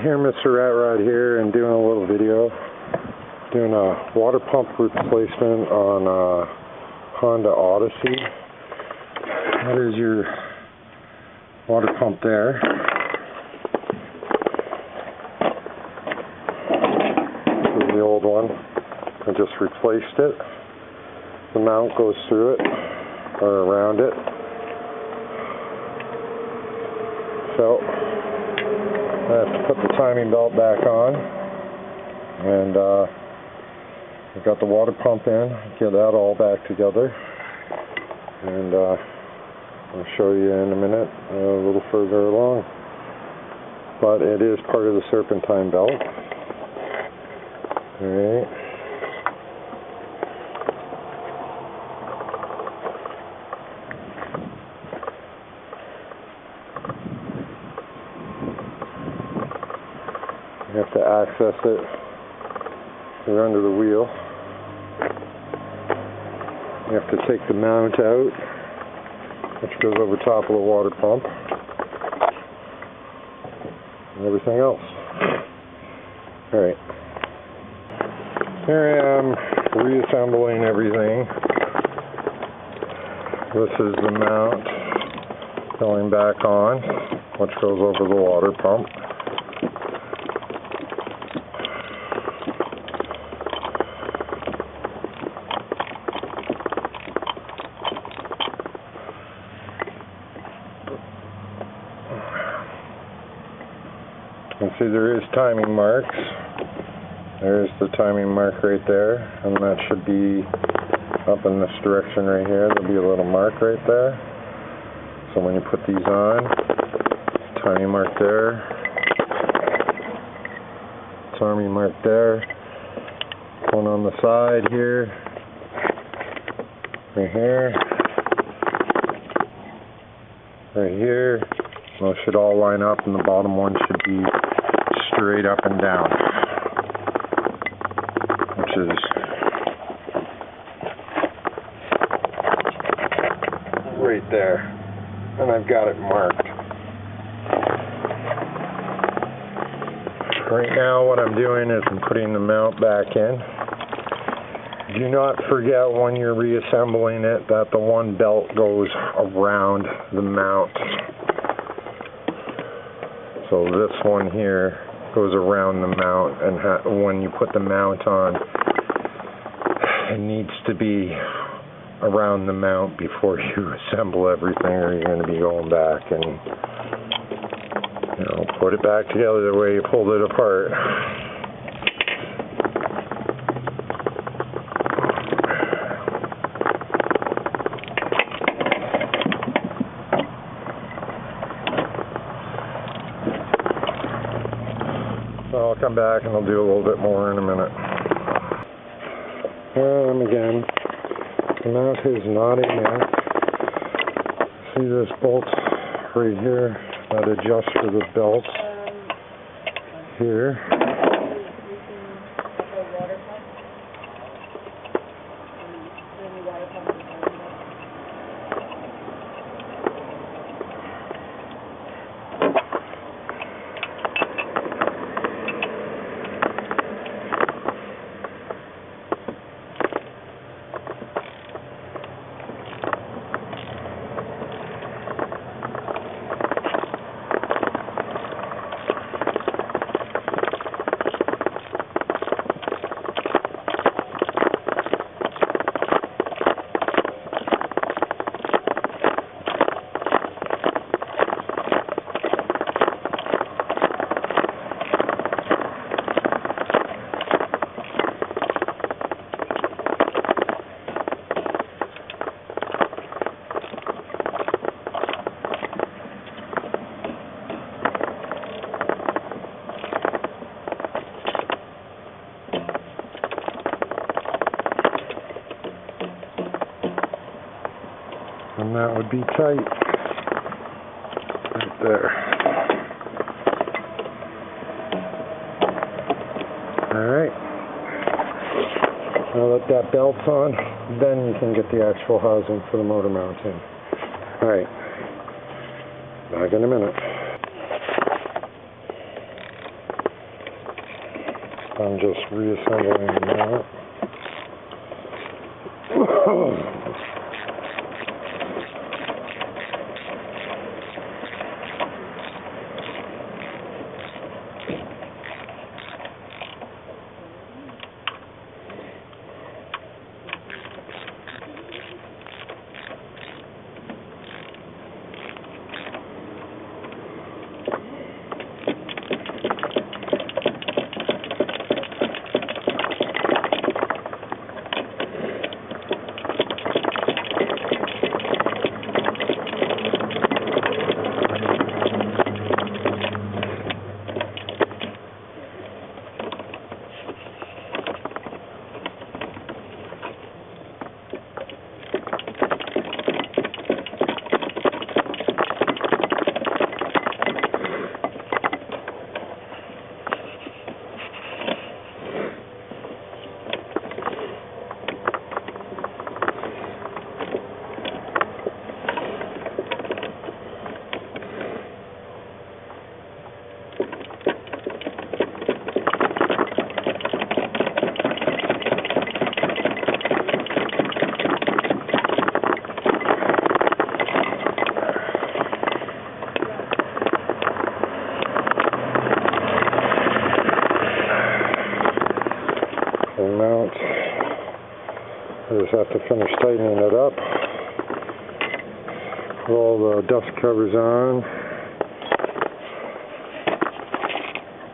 Here, Mr. Rat Rod here, and doing a little video. Doing a water pump replacement on a Honda Odyssey. That is your water pump there. This is the old one. I just replaced it. The mount goes through it, or around it. So, I have to put the timing belt back on, and I've got the water pump in, get that all back together, and I'll show you in a minute, a little further along. But it is part of the serpentine belt. Alright. You have to access it. You're under the wheel. You have to take the mount out, which goes over top of the water pump, and everything else. Alright. Here I am reassembling everything. This is the mount going back on, which goes over the water pump. You can see there is timing marks. There's the timing mark right there, and that should be up in this direction right here. There'll be a little mark right there. So when you put these on, timing mark there, timing mark there, one on the side here, right here, right here. Those should all line up, and the bottom one should be straight up and down, which is right there, and I've got it marked. Right now what I'm doing is I'm putting the mount back in. Do not forget when you're reassembling it that the one belt goes around the mount. So this one here goes around the mount, and when you put the mount on, it needs to be around the mount before you assemble everything, or you're going to be going back and, you know, put it back together the way you pulled it apart. So I'll come back and I'll do a little bit more in a minute. Again, the mount is not in yet. See this bolt right here that adjusts for the belt here. And that would be tight right there. Alright. Now that that belt's on, then you can get the actual housing for the motor mount in. Alright. Back in a minute. I'm just reassembling that. Mount. I just have to finish tightening it up. Put all the dust covers on.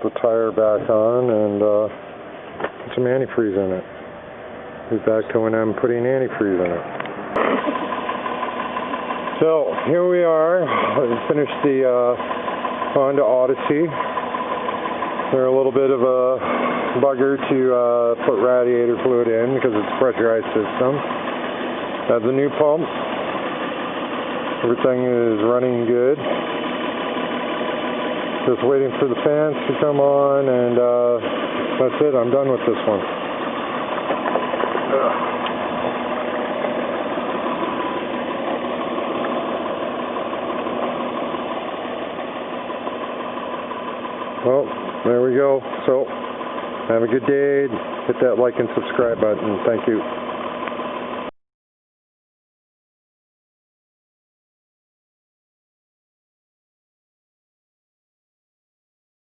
Put the tire back on and put some antifreeze in it. Be back to when I'm putting antifreeze in it. So here we are. I finished the Honda Odyssey. They're a little bit of a bugger to put radiator fluid in because it's a pressurized system. Has a new pump. Everything is running good. Just waiting for the fans to come on, and that's it. I'm done with this one. Well, there we go. So, have a good day. Hit that like and subscribe button. Thank you.